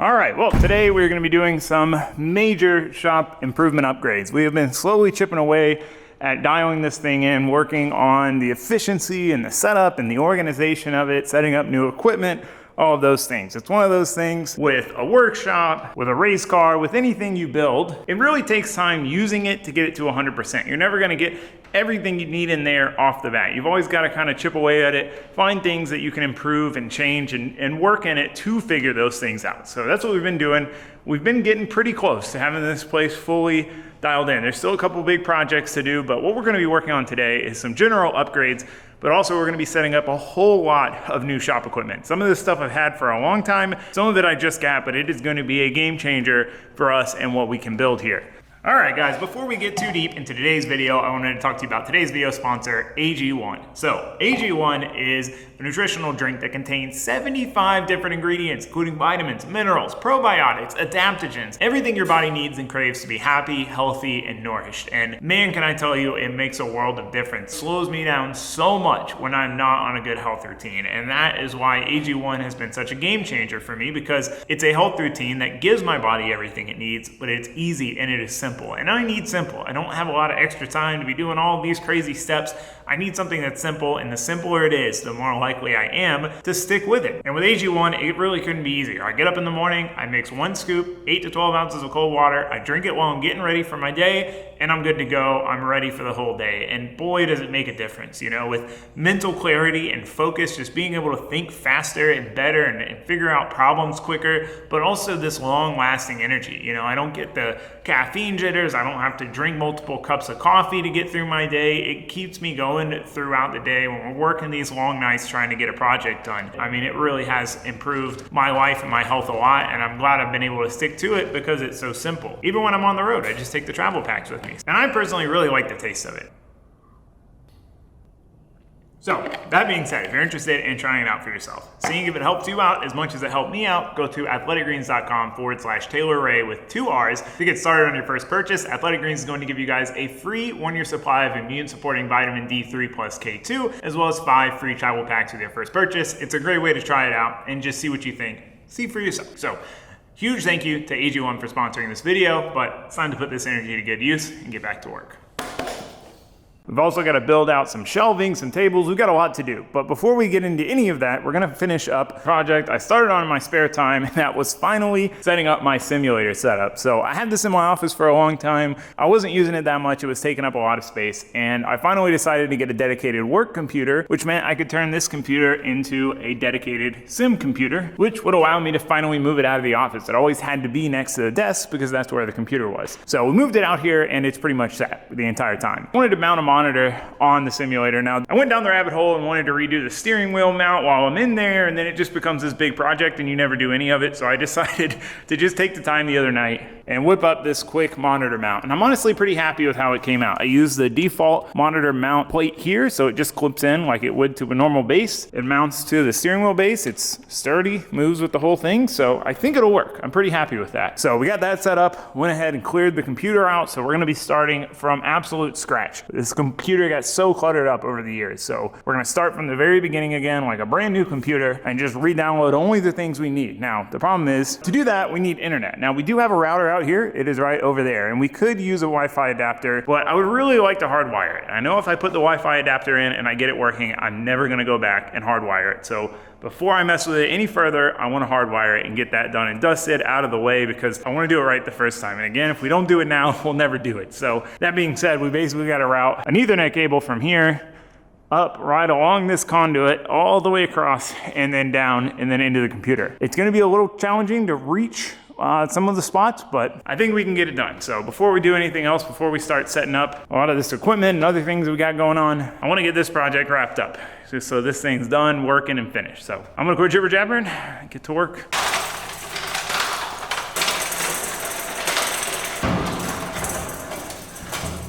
All right, well, today we're gonna be doing some major shop improvement upgrades. We have been slowly chipping away at dialing this thing in, working on the efficiency and the setup and the organization of it, setting up new equipment, all of those things. It's one of those things with a workshop, with a race car, with anything you build, it really takes time using it to get it to 100%. You're never gonna get everything you need in there off the bat. You've always got to kind of chip away at it, find things that you can improve and change and work in it to figure those things out. So that's what we've been doing. We've been getting pretty close to having this place fully dialed in. There's still a couple big projects to do, but what we're going to be working on today is some general upgrades, but also we're going to be setting up a whole lot of new shop equipment. Some of this stuff I've had for a long time, some of it I just got, but it is going to be a game changer for us and what we can build here. All right, guys, before we get too deep into today's video, I wanted to talk to you about today's video sponsor, AG1. So AG1 is a nutritional drink that contains 75 different ingredients, including vitamins, minerals, probiotics, adaptogens, everything your body needs and craves to be happy, healthy, and nourished. And man, can I tell you, it makes a world of difference. It slows me down so much when I'm not on a good health routine. And that is why AG1 has been such a game changer for me, because it's a health routine that gives my body everything it needs, but it's easy and it is simple. And I need simple. I don't have a lot of extra time to be doing all these crazy steps. I need something that's simple, and the simpler it is, the more likely I am to stick with it. And with AG1, it really couldn't be easier. I get up in the morning, I mix one scoop, 8 to 12 ounces of cold water, I drink it while I'm getting ready for my day, and I'm good to go. I'm ready for the whole day. And boy, does it make a difference, you know, with mental clarity and focus, just being able to think faster and better and figure out problems quicker, but also this long-lasting energy. You know, I don't get the caffeine jitters, I don't have to drink multiple cups of coffee to get through my day. It keeps me going throughout the day when we're working these long nights trying to get a project done. I mean, it really has improved my life and my health a lot, and I'm glad I've been able to stick to it because it's so simple. Even when I'm on the road, I just take the travel packs with me. And I personally really like the taste of it. So, that being said, if you're interested in trying it out for yourself, seeing if it helps you out as much as it helped me out, go to athleticgreens.com/Taylor Ray with 2 R's to get started on your first purchase. Athletic Greens is going to give you guys a free 1-year supply of immune-supporting vitamin D3 plus K2, as well as 5 free travel packs with your first purchase. It's a great way to try it out and just see what you think. See for yourself. So, huge thank you to AG1 for sponsoring this video, but it's time to put this energy to good use and get back to work. We've also got to build out some shelving, some tables. We've got a lot to do. But before we get into any of that, we're going to finish up a project I started on in my spare time, and that was finally setting up my simulator setup. So I had this in my office for a long time. I wasn't using it that much. It was taking up a lot of space. And I finally decided to get a dedicated work computer, which meant I could turn this computer into a dedicated sim computer, which would allow me to finally move it out of the office. It always had to be next to the desk because that's where the computer was. So we moved it out here, and it's pretty much set the entire time. I wanted to mount a monitor on the simulator. Now, I went down the rabbit hole and wanted to redo the steering wheel mount while I'm in there, and then it just becomes this big project and you never do any of it. So I decided to just take the time the other night and whip up this quick monitor mount. And I'm honestly pretty happy with how it came out. I used the default monitor mount plate here, so it just clips in like it would to a normal base. It mounts to the steering wheel base. It's sturdy, moves with the whole thing. So I think it'll work. I'm pretty happy with that. So we got that set up, went ahead and cleared the computer out. So we're gonna be starting from absolute scratch. This computer got so cluttered up over the years. So we're gonna start from the very beginning again, like a brand new computer, and just re-download only the things we need. Now, the problem is, to do that, we need internet. Now, we do have a router out here. It is right over there, and we could use a Wi-Fi adapter, but I would really like to hardwire it. I know if I put the Wi-Fi adapter in and I get it working, I'm never gonna go back and hardwire it. So before I mess with it any further, I wanna hardwire it and get that done and dusted out of the way, because I wanna do it right the first time. And again, if we don't do it now, we'll never do it. So that being said, we basically gotta route an Ethernet cable from here up right along this conduit all the way across and then down and then into the computer. It's gonna be a little challenging to reach some of the spots, but I think we can get it done. So before we do anything else, before we start setting up a lot of this equipment and other things we got going on, I wanna get this project wrapped up just so this thing's done, working, and finished. So I'm gonna quit jibber jabbering, get to work.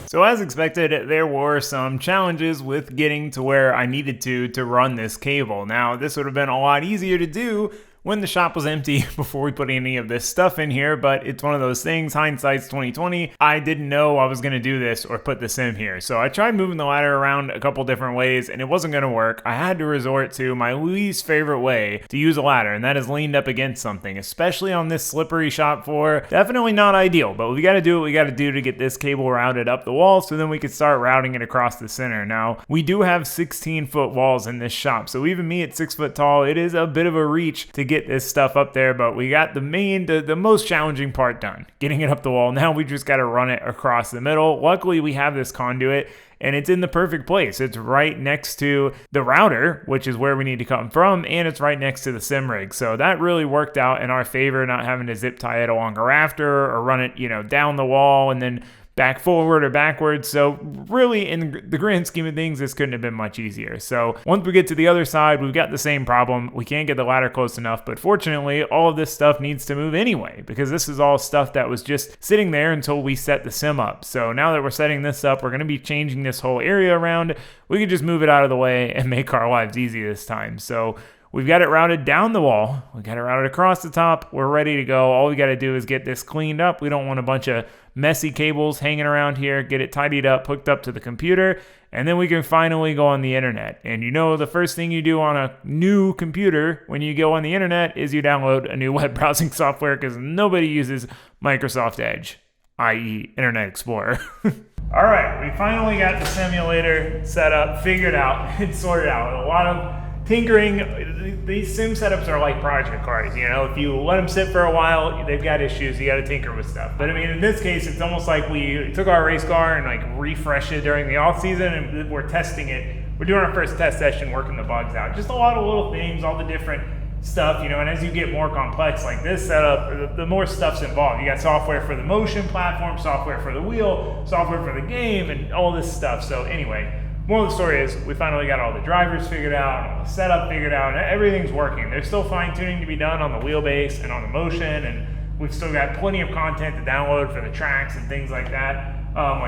So as expected, there were some challenges with getting to where I needed to run this cable. Now, this would have been a lot easier to do when the shop was empty before we put any of this stuff in here, but it's one of those things, hindsight's 2020. I didn't know I was going to do this or put this in here. So I tried moving the ladder around a couple different ways and it wasn't going to work. I had to resort to my least favorite way to use a ladder, and that is leaned up against something, especially on this slippery shop floor. Definitely not ideal, but we got to do what we got to do to get this cable routed up the wall so then we could start routing it across the center. Now, we do have 16-foot walls in this shop, so even me at 6 foot tall, it is a bit of a reach to get this stuff up there, but we got the most challenging part done, getting it up the wall. Now we just got to run it across the middle. Luckily, we have this conduit and it's in the perfect place. It's right next to the router, which is where we need to come from, and it's right next to the sim rig. So that really worked out in our favor, not having to zip tie it along a rafter or run it, down the wall and then back forward or backwards. So really, in the grand scheme of things, this couldn't have been much easier. So once we get to the other side, we've got the same problem. We can't get the ladder close enough, but fortunately, all of this stuff needs to move anyway, because this is all stuff that was just sitting there until we set the sim up. So now that we're setting this up, we're going to be changing this whole area around. We can just move it out of the way and make our lives easy this time. So we've got it routed down the wall. We got it routed across the top. We're ready to go. All we got to do is get this cleaned up. We don't want a bunch of messy cables hanging around here. Get it tidied up, hooked up to the computer, and then we can finally go on the internet. And the first thing you do on a new computer when you go on the internet is you download a new web browsing software, because nobody uses Microsoft Edge, i.e. Internet Explorer. All right, we finally got the simulator set up, figured out, and sorted out. A lot of tinkering. These sim setups are like project cars. If you let them sit for a while, they've got issues. You got to tinker with stuff. But I mean, in this case, it's almost like we took our race car and refreshed it during the off season, and we're testing it. We're doing our first test session, working the bugs out. Just a lot of little things, all the different stuff, and as you get more complex like this setup, the more stuff's involved. You got software for the motion platform, software for the wheel, software for the game, and all this stuff. So anyway, moral of the story is we finally got all the drivers figured out, all the setup figured out, and everything's working. There's still fine tuning to be done on the wheelbase and on the motion, and we've still got plenty of content to download for the tracks and things like that.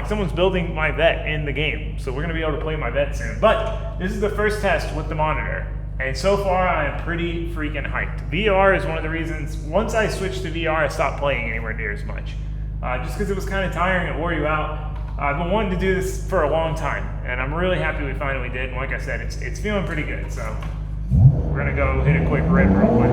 Someone's building my vet in the game, so we're gonna be able to play my vet soon. But this is the first test with the monitor, and so far I am pretty freaking hyped. VR is one of the reasons, once I switched to VR, I stopped playing anywhere near as much. Just because it was kind of tiring, it wore you out. I've been wanting to do this for a long time, and I'm really happy we finally did. And like I said, it's feeling pretty good. So we're gonna go hit a quick rip real quick.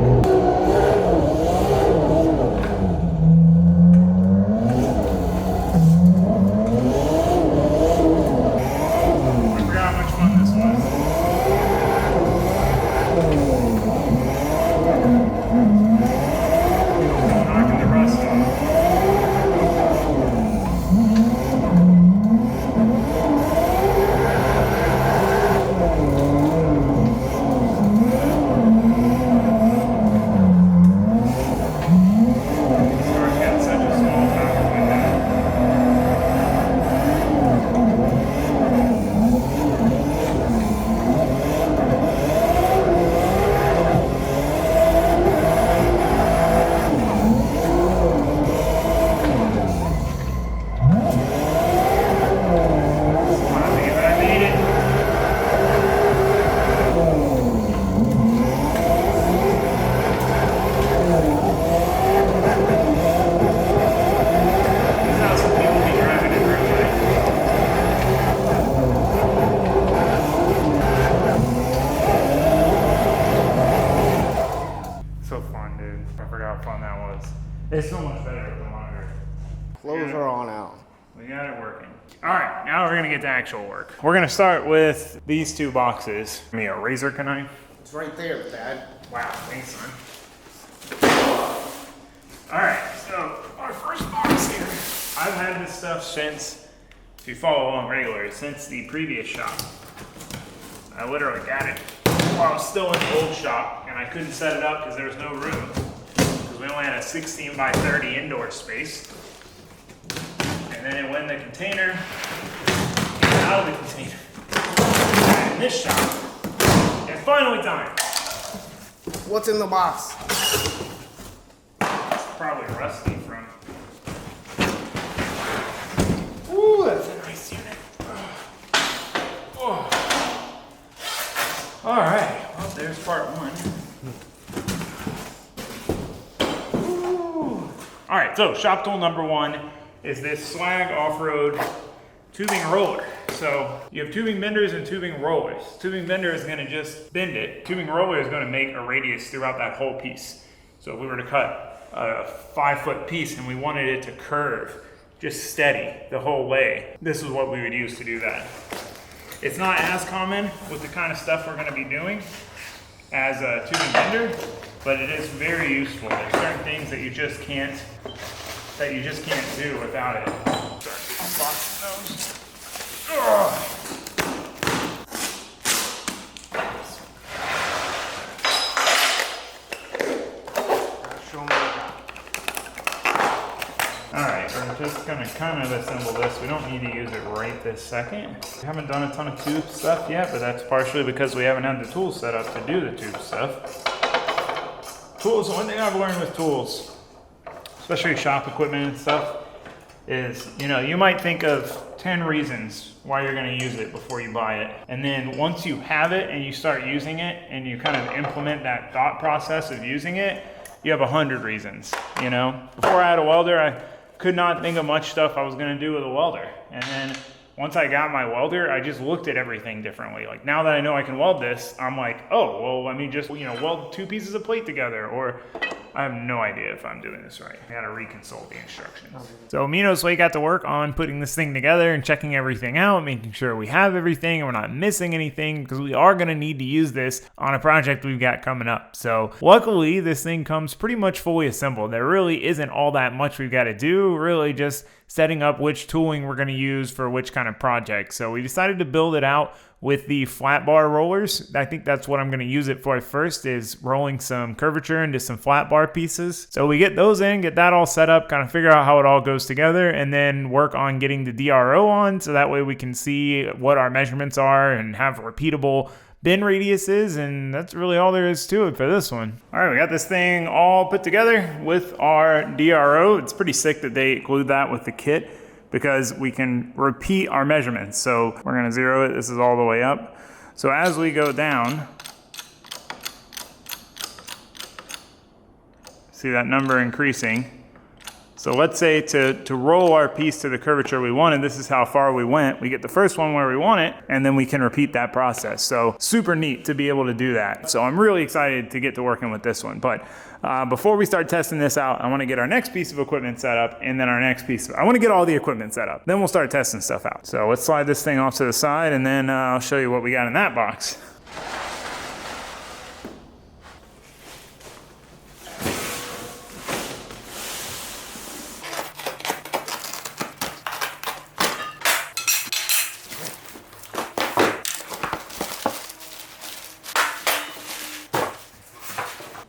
It's so much better with the monitor. Clothes are on out. We got it working. All right, now we're gonna get to actual work. We're gonna start with these two boxes. Give me a razor, can I? It's right there, Dad. Wow, thanks, son. All right, so our first box here. I've had this stuff since, if you follow along regularly, since the previous shop. I literally got it while I was still in the old shop, and I couldn't set it up because there was no room. Because we only had a 16 by 30 indoor space. And then it went in the container, and out of the container. And in this shop, and finally time. What's in the box? It's probably rusty from. Ooh, that's a nice unit. Oh. All right, well, there's part one. All right, so shop tool number one is this Swag off-road tubing roller. So you have tubing benders and tubing rollers. Tubing bender is gonna just bend it. Tubing roller is gonna make a radius throughout that whole piece. So if we were to cut a 5-foot piece and we wanted it to curve just steady the whole way, this is what we would use to do that. It's not as common with the kind of stuff we're gonna be doing as a tubing bender, but it is very useful. There's certain things that you just can't do without it. Start unboxing those. Ugh. Alright, we're just gonna kind of assemble this. We don't need to use it right this second. We haven't done a ton of tube stuff yet, but that's partially because we haven't had the tools set up to do the tube stuff. Tools, one thing I've learned with tools, especially shop equipment and stuff, is, you might think of 10 reasons why you're gonna use it before you buy it. And then once you have it and you start using it and you kind of implement that thought process of using it, you have 100 reasons, Before I had a welder, I could not think of much stuff I was gonna do with a welder. And then once I got my welder, I just looked at everything differently. Like, now that I know I can weld this, I'm like, oh, well, let me just, weld 2 pieces of plate together, or I have no idea if I'm doing this right. I gotta reconsult the instructions. So Minos Way got to work on putting this thing together and checking everything out, making sure we have everything and we're not missing anything, because we are gonna need to use this on a project we've got coming up. So luckily, this thing comes pretty much fully assembled. There really isn't all that much we've got to do, really just setting up which tooling we're gonna use for which kind of project. So we decided to build it out with the flat bar rollers. I think that's what I'm gonna use it for first, is rolling some curvature into some flat bar pieces. So we get those in, get that all set up, kind of figure out how it all goes together, and then work on getting the DRO on, so that way we can see what our measurements are and have repeatable bend radiuses, and that's really all there is to it for this one. All right, we got this thing all put together with our DRO. It's pretty sick that they include that with the kit, because we can repeat our measurements. So we're gonna zero it, this is all the way up. So as we go down, see that number increasing. So let's say to roll our piece to the curvature we wanted, this is how far we went. We get the first one where we want it, and then we can repeat that process. So super neat to be able to do that. So I'm really excited to get to working with this one. But before we start testing this out, I wanna get our next piece of equipment set up, and then our next piece, I wanna get all the equipment set up. Then we'll start testing stuff out. So let's slide this thing off to the side, and then I'll show you what we got in that box.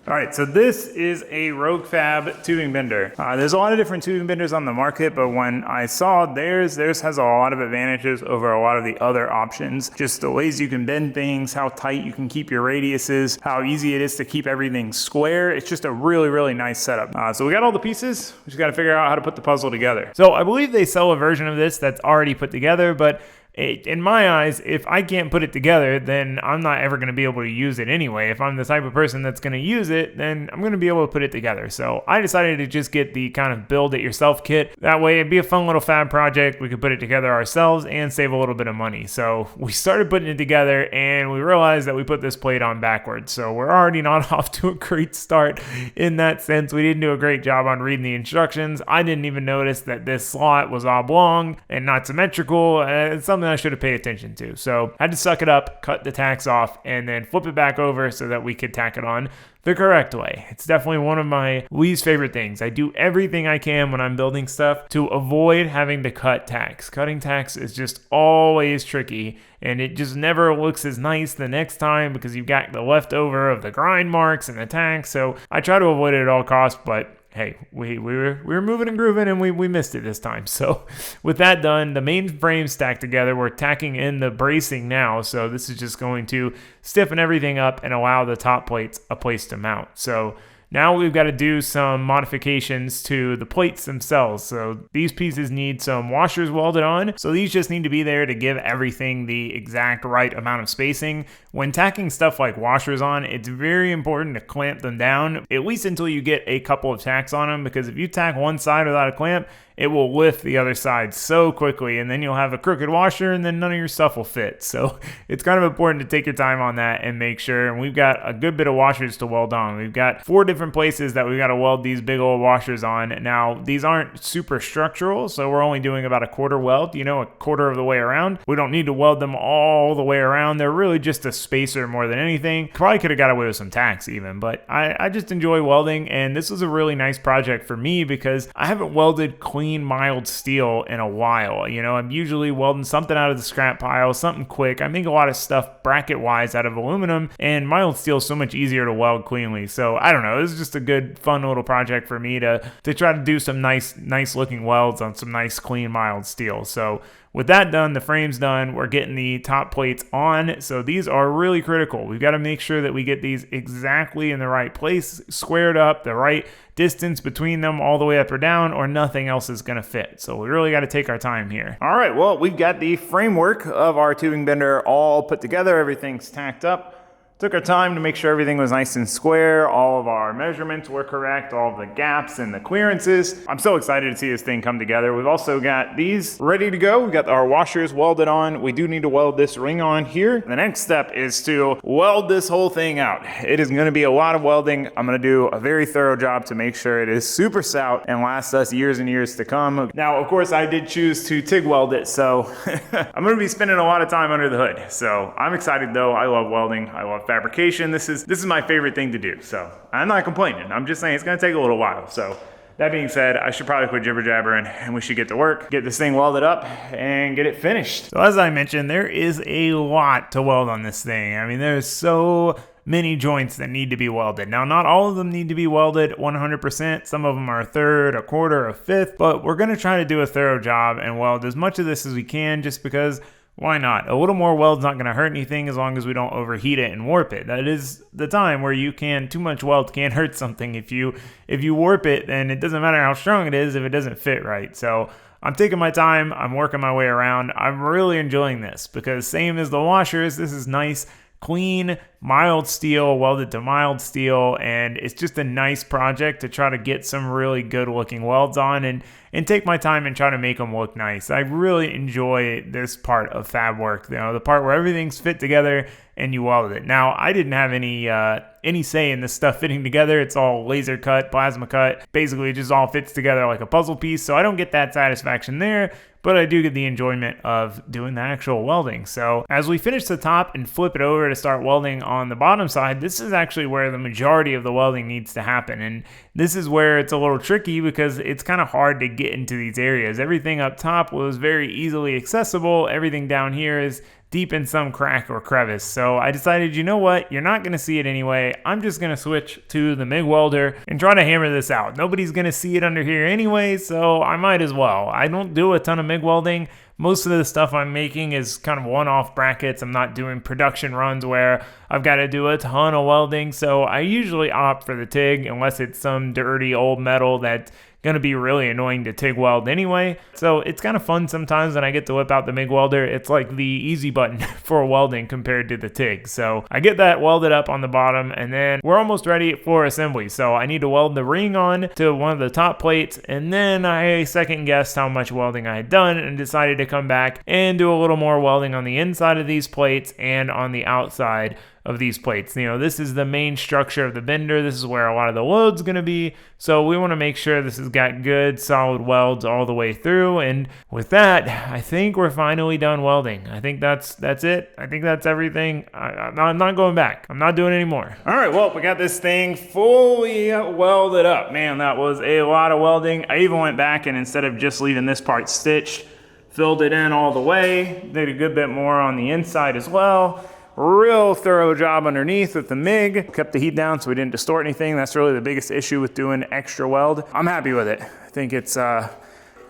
All right, so this is a Rogue Fab tubing bender. There's a lot of different tubing benders on the market, but when I saw theirs has a lot of advantages over a lot of the other options. Just the ways you can bend things, how tight you can keep your radiuses, how easy it is to keep everything square. It's just a really, really nice setup. So we got all the pieces. We just got to figure out how to put the puzzle together. So I believe they sell a version of this that's already put together, but in my eyes, if I can't put it together, then I'm not ever going to be able to use it anyway. If I'm the type of person that's going to use it, then I'm going to be able to put it together. So I decided to just get the kind of build it yourself kit. That way it'd be a fun little fab project. We could put it together ourselves and save a little bit of money. So we started putting it together and we realized that we put this plate on backwards. So we're already not off to a great start in that sense. We didn't do a great job on reading the instructions. I didn't even notice that this slot was oblong and not symmetrical. It's something I should have paid attention to. So I had to suck it up, cut the tacks off, and then flip it back over so that we could tack it on the correct way. It's definitely one of my least favorite things. I do everything I can when I'm building stuff to avoid having to cut tacks. Cutting tacks is just always tricky, and it just never looks as nice the next time because you've got the leftover of the grind marks and the tacks. So I try to avoid it at all costs, but hey, we were moving and grooving, and we missed it this time. So with that done, the main frame stacked together, we're tacking in the bracing now. So this is just going to stiffen everything up and allow the top plates a place to mount. So Now we've got to do some modifications to the plates themselves. So these pieces need some washers welded on. So these just need to be there to give everything the exact right amount of spacing. When tacking stuff like washers on, it's very important to clamp them down, at least until you get a couple of tacks on them, because if you tack one side without a clamp, it will lift the other side so quickly, and then you'll have a crooked washer and then none of your stuff will fit. So it's kind of important to take your time on that and make sure. And we've got a good bit of washers to weld on. We've got 4 different places that we've got to weld these big old washers on. Now, these aren't super structural, so we're only doing about a quarter weld, a quarter of the way around. We don't need to weld them all the way around. They're really just a spacer more than anything. Probably could have got away with some tacks even, but I just enjoy welding, and this was a really nice project for me because I haven't welded clean mild steel in a while. I'm usually welding something out of the scrap pile, something quick. I make a lot of stuff bracket wise out of aluminum, and mild steel is so much easier to weld cleanly. So I don't know, it was just a good fun little project for me to try to do some nice looking welds on some nice clean mild steel. So with that done, the frame's done, we're getting the top plates on. So these are really critical. We've got to make sure that we get these exactly in the right place, squared up, the right distance between them all the way up or down, or nothing else is going to fit. So we really got to take our time here. All right, well, we've got the framework of our tubing bender all put together. Everything's tacked up. Took our time to make sure everything was nice and square. All of our measurements were correct, all of the gaps and the clearances. I'm so excited to see this thing come together. We've also got these ready to go. We've got our washers welded on. We do need to weld this ring on here. The next step is to weld this whole thing out. It is going to be a lot of welding. I'm going to do a very thorough job to make sure it is super stout and lasts us years and years to come. Now, of course, I did choose to TIG weld it, so I'm going to be spending a lot of time under the hood. So I'm excited though. I love welding. I love fabrication. This is my favorite thing to do. So I'm not complaining. I'm just saying it's going to take a little while. So that being said, I should probably quit jibber jabbering and we should get to work, get this thing welded up and get it finished. So as I mentioned, there is a lot to weld on this thing. I mean, there's so many joints that need to be welded. Now, not all of them need to be welded 100%. Some of them are a third, a quarter, a fifth, but we're going to try to do a thorough job and weld as much of this as we can, just because why not? A little more weld's not going to hurt anything as long as we don't overheat it and warp it. That is the time where too much weld can hurt something. If you warp it, then it doesn't matter how strong it is if it doesn't fit right. So I'm taking my time. I'm working my way around. I'm really enjoying this because same as the washers, this is nice, clean, mild steel welded to mild steel, and it's just a nice project to try to get some really good looking welds on and take my time and try to make them look nice. I really enjoy this part of fab work, the part where everything's fit together and you weld it. Now, I didn't have any say in this stuff fitting together. It's all laser cut, plasma cut. Basically, it just all fits together like a puzzle piece, so I don't get that satisfaction there, but I do get the enjoyment of doing the actual welding. So as we finish the top and flip it over to start welding on the bottom side, this is actually where the majority of the welding needs to happen. And this is where it's a little tricky because it's kind of hard to get into these areas. Everything up top was very easily accessible. Everything down here is deep in some crack or crevice. So I decided, you know what? You're not going to see it anyway. I'm just going to switch to the MIG welder and try to hammer this out. Nobody's going to see it under here anyway, so I might as well. I don't do a ton of MIG welding. Most of the stuff I'm making is kind of one-off brackets. I'm not doing production runs where I've got to do a ton of welding. So I usually opt for the TIG unless it's some dirty old metal that's going to be really annoying to TIG weld anyway. So it's kind of fun sometimes when I get to whip out the MIG welder. It's like the easy button for welding compared to the TIG. So I get that welded up on the bottom, and then we're almost ready for assembly. So I need to weld the ring on to one of the top plates, and then I second guessed how much welding I had done and decided to come back and do a little more welding on the inside of these plates and on the outside of these plates. This is the main structure of the bender. This is where a lot of the load's going to be. So we want to make sure this has got good solid welds all the way through. And with that, I think we're finally done welding. I think that's it. I think that's everything. I'm not going back. I'm not doing any more. All right, well, we got this thing fully welded up. Man, that was a lot of welding. I even went back and instead of just leaving this part stitched, filled it in all the way. Did a good bit more on the inside as well. Real thorough job underneath with the MIG. Kept the heat down so we didn't distort anything. That's really the biggest issue with doing extra weld. I'm happy with it. I think it's a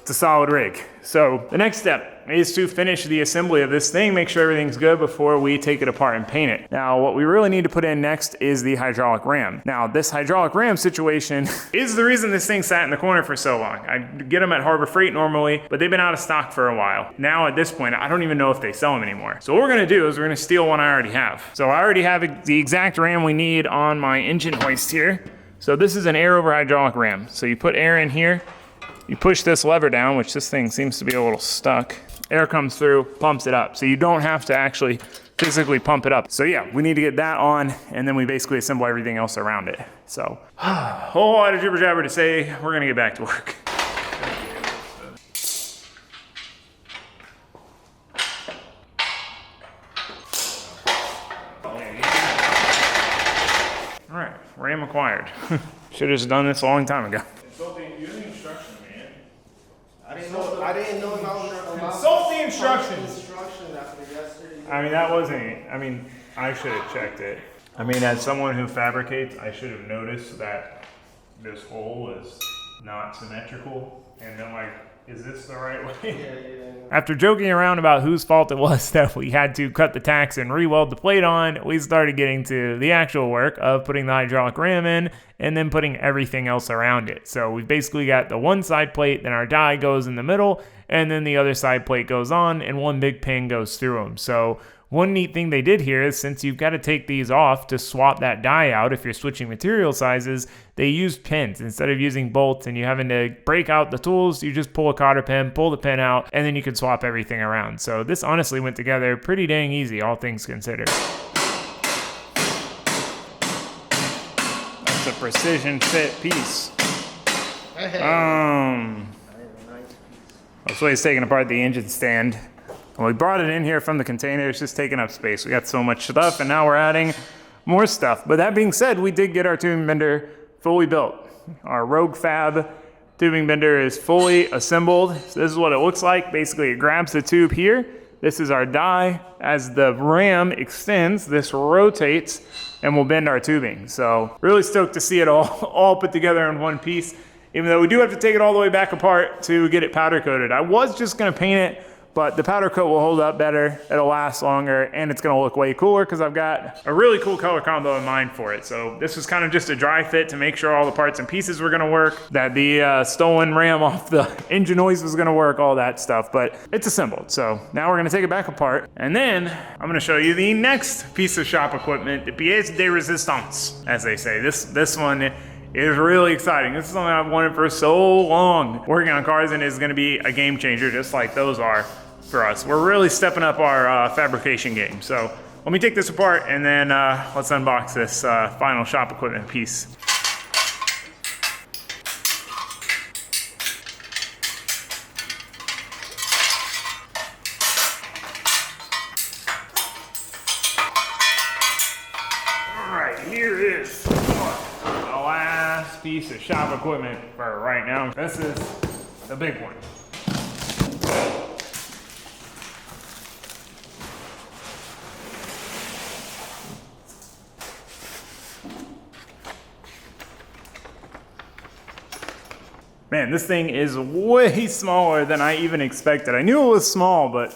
solid rig. So the next step is to finish the assembly of this thing, make sure everything's good before we take it apart and paint it. Now, what we really need to put in next is the hydraulic ram. Now, this hydraulic ram situation is the reason this thing sat in the corner for so long. I get them at Harbor Freight normally, but they've been out of stock for a while. Now, at this point, I don't even know if they sell them anymore. So what we're gonna do is we're gonna steal one I already have. So I already have the exact ram we need on my engine hoist here. So this is an air over hydraulic ram. So you put air in here, you push this lever down, which this thing seems to be a little stuck. Air comes through, pumps it up. So you don't have to actually physically pump it up. So yeah, we need to get that on, and then we basically assemble everything else around it. So, whole lot of jibber jabber to say, we're gonna get back to work. All right, ram acquired. Should have just done this a long time ago. Consult the instructions, man. I didn't know about Consult the instructions. instructions after yesterday. I mean, that wasn't, I mean, I should have checked it. I mean, as someone who fabricates, I should have noticed that this hole is not symmetrical. And then like, is this the right way? Yeah. After joking around about whose fault it was that we had to cut the tacks and re-weld the plate on, we started getting to the actual work of putting the hydraulic ram in and then putting everything else around it. So we've basically got the one side plate, then our die goes in the middle, and then the other side plate goes on, and one big pin goes through them. So one neat thing they did here is since you've got to take these off to swap that die out if you're switching material sizes, they used pins instead of using bolts and you having to break out the tools. You just pull a cotter pin, pull the pin out, and then you can swap everything around. So this honestly went together pretty dang easy, all things considered. That's a precision fit piece. This way it's taking apart the engine stand. Well, we brought it in here from the container. It's just taking up space. We got so much stuff, and now we're adding more stuff. But that being said, we did get our tubing bender fully built. Our Rogue Fab tubing bender is fully assembled. So this is what it looks like. Basically, it grabs the tube here. This is our die. As the ram extends, this rotates, and will bend our tubing. So really stoked to see it all put together in one piece, even though we do have to take it all the way back apart to get it powder coated. I was just gonna paint it, but the powder coat will hold up better, it'll last longer, and it's gonna look way cooler because I've got a really cool color combo in mind for it. So this was kind of just a dry fit to make sure all the parts and pieces were gonna work, that the stolen ram off the engine noise was gonna work, all that stuff, but it's assembled. So now we're gonna take it back apart, and then I'm gonna show you the next piece of shop equipment, the pièce de résistance, as they say. This one is really exciting. This is something I've wanted for so long. Working on cars and is gonna be a game changer, just like those are for us. We're really stepping up our fabrication game. So let me take this apart and then let's unbox this final shop equipment piece. All right, here is the last piece of shop equipment for right now. This is the big one. Man, this thing is way smaller than I even expected. I knew it was small, but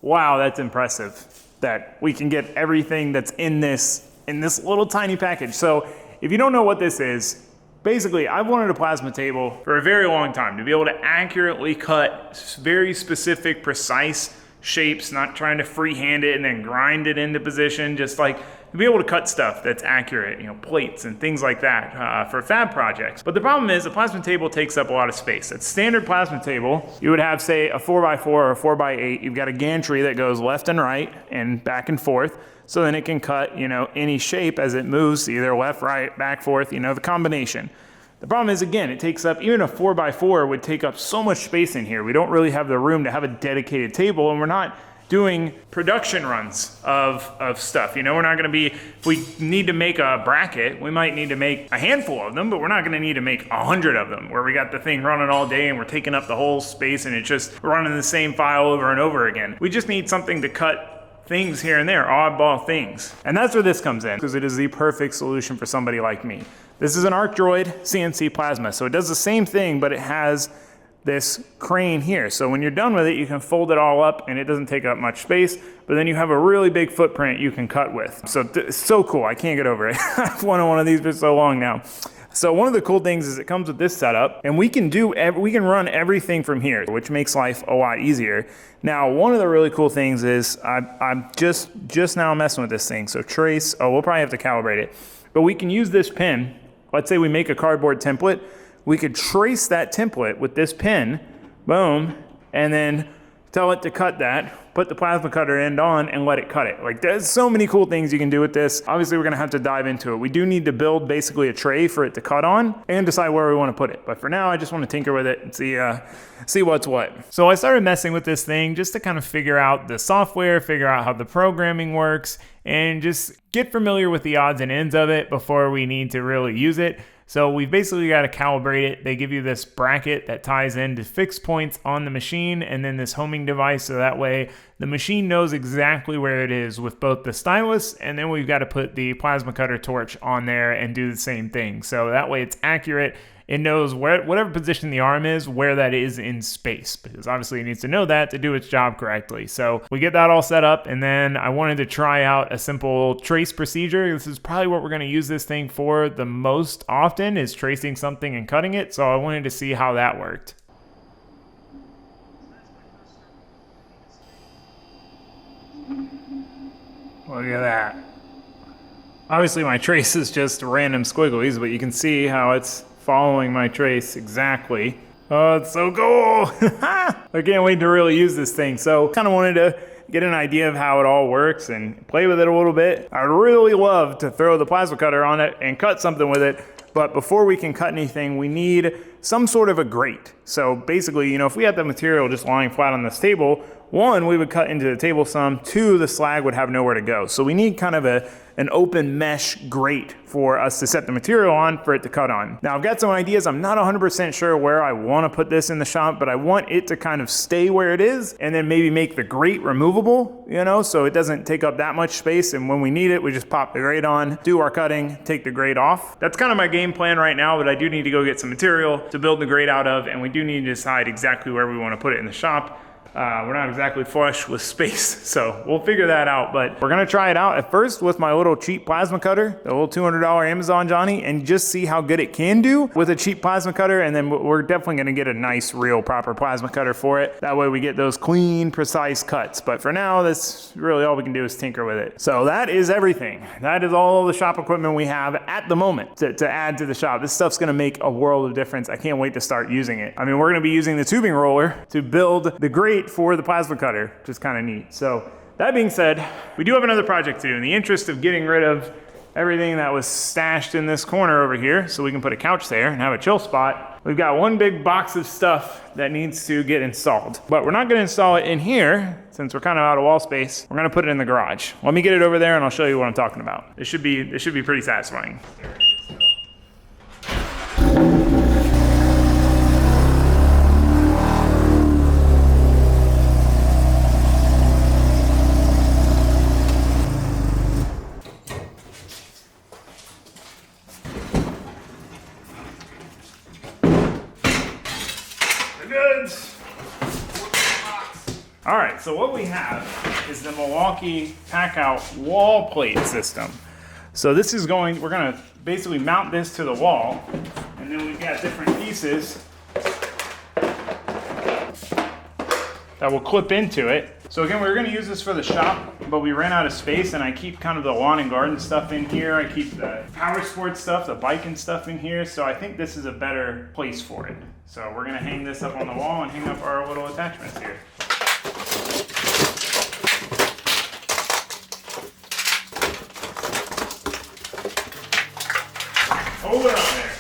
wow, that's impressive that we can get everything that's in this little tiny package. So if you don't know what this is, basically I've wanted a plasma table for a very long time to be able to accurately cut very specific, precise shapes, not trying to freehand it and then grind it into position, just like to be able to cut stuff that's accurate, you know, plates and things like that for fab projects. But the problem is a plasma table takes up a lot of space. A standard plasma table, you would have, say, a 4x4 or a 4x8. You've got a gantry that goes left and right and back and forth. So then it can cut, you know, any shape as it moves, either left, right, back, forth, you know, the combination. The problem is, again, it takes up, even a 4x4 would take up so much space in here. We don't really have the room to have a dedicated table, and we're not doing production runs of stuff. You know, we're not gonna be, if we need to make a bracket, we might need to make a handful of them, but we're not gonna need to make 100 of them where we got the thing running all day and we're taking up the whole space and it's just running the same file over and over again. We just need something to cut things here and there, oddball things. And that's where this comes in, because it is the perfect solution for somebody like me. This is an ArcDroid CNC plasma, so it does the same thing, but it has this crane here. So when you're done with it, you can fold it all up and it doesn't take up much space, but then you have a really big footprint you can cut with. So it's so cool. I can't get over it. I've wanted one of these for so long now. So one of the cool things is it comes with this setup, and we can run everything from here, which makes life a lot easier. Now, one of the really cool things is I'm just now messing with this thing. So trace, we'll probably have to calibrate it, but we can use this pin. Let's say we make a cardboard template. We could trace that template with this pin, boom, and then tell it to cut that, put the plasma cutter end on and let it cut it. Like, there's so many cool things you can do with this. Obviously, we're gonna have to dive into it. We do need to build basically a tray for it to cut on and decide where we wanna put it. But for now, I just wanna tinker with it and see what's what. So I started messing with this thing just to kind of figure out the software, figure out how the programming works, and just get familiar with the odds and ends of it before we need to really use it. So we've basically got to calibrate it. They give you this bracket that ties into fixed points on the machine and then this homing device, so that way the machine knows exactly where it is with both the stylus, and then we've got to put the plasma cutter torch on there and do the same thing. So that way it's accurate. It knows whatever position the arm is, where that is in space, because obviously it needs to know that to do its job correctly. So we get that all set up, and then I wanted to try out a simple trace procedure. This is probably what we're going to use this thing for the most often, is tracing something and cutting it. So I wanted to see how that worked. Look at that. Obviously my trace is just random squigglies, but you can see how it's following my trace exactly. Oh, it's so cool. I can't wait to really use this thing. So kind of wanted to get an idea of how it all works and play with it a little bit. I'd really love to throw the plasma cutter on it and cut something with it. But before we can cut anything, we need some sort of a grate. So basically, if we had the material just lying flat on this table, one, we would cut into the table some. Two, the slag would have nowhere to go. So we need kind of an open mesh grate for us to set the material on for it to cut on. Now I've got some ideas. I'm not 100% sure where I want to put this in the shop, but I want it to kind of stay where it is and then maybe make the grate removable, so it doesn't take up that much space. And when we need it, we just pop the grate on, do our cutting, take the grate off. That's kind of my game plan right now, but I do need to go get some material to build the grate out of, and we do need to decide exactly where we want to put it in the shop. We're not exactly flush with space, so we'll figure that out. But we're gonna try it out at first with my little cheap plasma cutter, the little $200 Amazon Johnny, and just see how good it can do with a cheap plasma cutter. And then we're definitely gonna get a nice, real, proper plasma cutter for it. That way we get those clean, precise cuts. But for now, that's really all we can do is tinker with it. So that is everything. That is all the shop equipment we have at the moment to add to the shop. This stuff's gonna make a world of difference. I can't wait to start using it. I mean, we're gonna be using the tubing roller to build the grate for the plasma cutter, which is kind of neat. So that being said, we do have another project to do in the interest of getting rid of everything that was stashed in this corner over here so we can put a couch there and have a chill spot. We've got one big box of stuff that needs to get installed, but we're not going to install it in here since we're kind of out of wall space. We're going to put it in the garage. Let me get it over there and I'll show you what I'm talking about. It should be pretty satisfying. All right, so what we have is the Milwaukee Packout wall plate system. So this is we're gonna basically mount this to the wall, and then we've got different pieces that will clip into it. So again, we were gonna use this for the shop, but we ran out of space, and I keep kind of the lawn and garden stuff in here. I keep the power sports stuff, the bike and stuff in here, so I think this is a better place for it. So we're gonna hang this up on the wall and hang up our little attachments here. Hold it on there.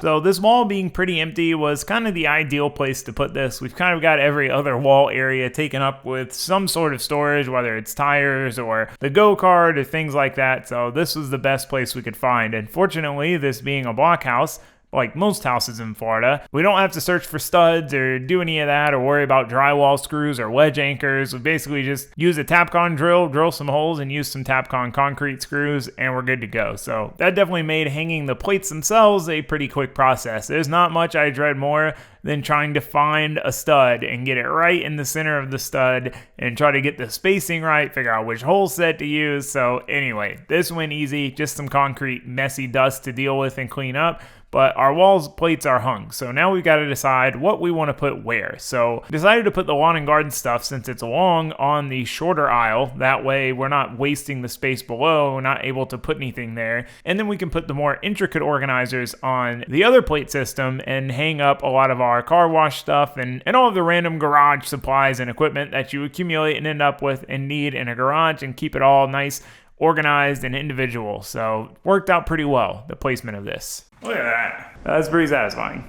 So this wall being pretty empty was kind of the ideal place to put this. We've kind of got every other wall area taken up with some sort of storage, whether it's tires or the go-kart or things like that. So this was the best place we could find. And fortunately, this being a block house, like most houses in Florida. We don't have to search for studs or do any of that or worry about drywall screws or wedge anchors. We basically just use a Tapcon drill some holes, and use some Tapcon concrete screws, and we're good to go. So that definitely made hanging the plates themselves a pretty quick process. There's not much I dread more than trying to find a stud and get it right in the center of the stud and try to get the spacing right, figure out which hole set to use. So anyway, this went easy, just some concrete messy dust to deal with and clean up. But our walls plates are hung, so now we've got to decide what we want to put where. So decided to put the lawn and garden stuff, since it's long, on the shorter aisle. That way we're not wasting the space below, we're not able to put anything there. And then we can put the more intricate organizers on the other plate system and hang up a lot of our car wash stuff and all of the random garage supplies and equipment that you accumulate and end up with and need in a garage, and keep it all nice, organized, and individual. So worked out pretty well, the placement of this. Look at that. That's pretty satisfying.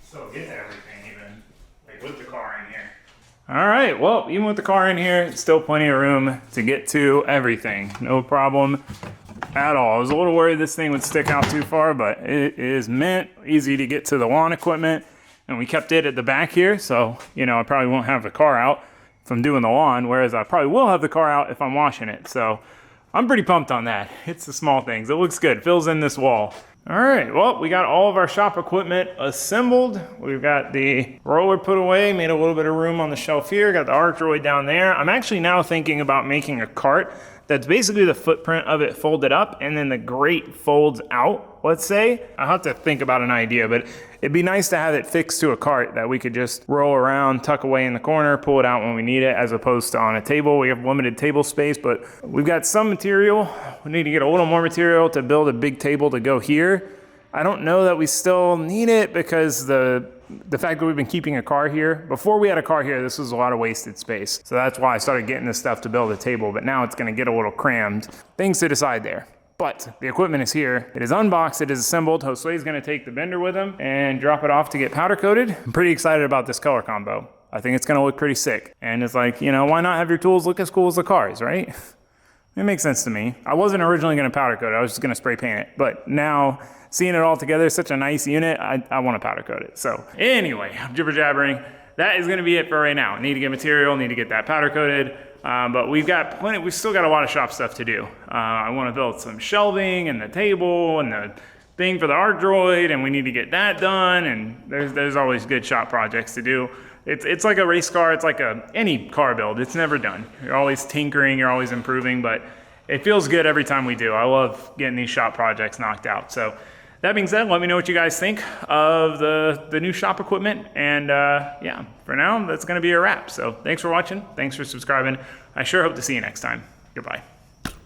So get to everything, even like with the car in here. All right, well, even with the car in here, still plenty of room to get to everything. No problem at all. I was a little worried this thing would stick out too far, but it is meant easy to get to the lawn equipment, and we kept it at the back here, so I probably won't have the car out if I'm doing the lawn, whereas I probably will have the car out if I'm washing it. So I'm pretty pumped on that. It's the small things. It looks good. Fills in this wall. All right, well, we got all of our shop equipment assembled. We've got the roller put away, made a little bit of room on the shelf here, got the arc droid down there. I'm actually now thinking about making a cart that's basically the footprint of it folded up, and then the grate folds out, let's say. I'll have to think about an idea, but it'd be nice to have it fixed to a cart that we could just roll around, tuck away in the corner, pull it out when we need it, as opposed to on a table. We have limited table space, but we've got some material. We need to get a little more material to build a big table to go here. I don't know that we still need it, because the fact that we've been keeping a car here, before we had a car here, this was a lot of wasted space. So that's why I started getting this stuff to build a table, but now it's gonna get a little crammed. Things to decide there. But the equipment is here. It is unboxed, it is assembled. Josue's gonna take the bender with him and drop it off to get powder coated. I'm pretty excited about this color combo. I think it's gonna look pretty sick. And it's like, why not have your tools look as cool as the cars, right? It makes sense to me. I wasn't originally gonna powder coat it, I was just gonna spray paint it. But now, seeing it all together, such a nice unit, I wanna powder coat it. So anyway, I'm jibber jabbering. That is gonna be it for right now. Need to get material, need to get that powder coated. But we've got plenty, we've still got a lot of shop stuff to do. I wanna build some shelving and the table and the thing for the arc droid, and we need to get that done. And there's always good shop projects to do. It's like a race car, it's like any car build, it's never done. You're always tinkering, you're always improving, but it feels good every time we do. I love getting these shop projects knocked out. So that being said, let me know what you guys think of the new shop equipment. And yeah, for now, that's gonna be a wrap. So thanks for watching, thanks for subscribing. I sure hope to see you next time. Goodbye.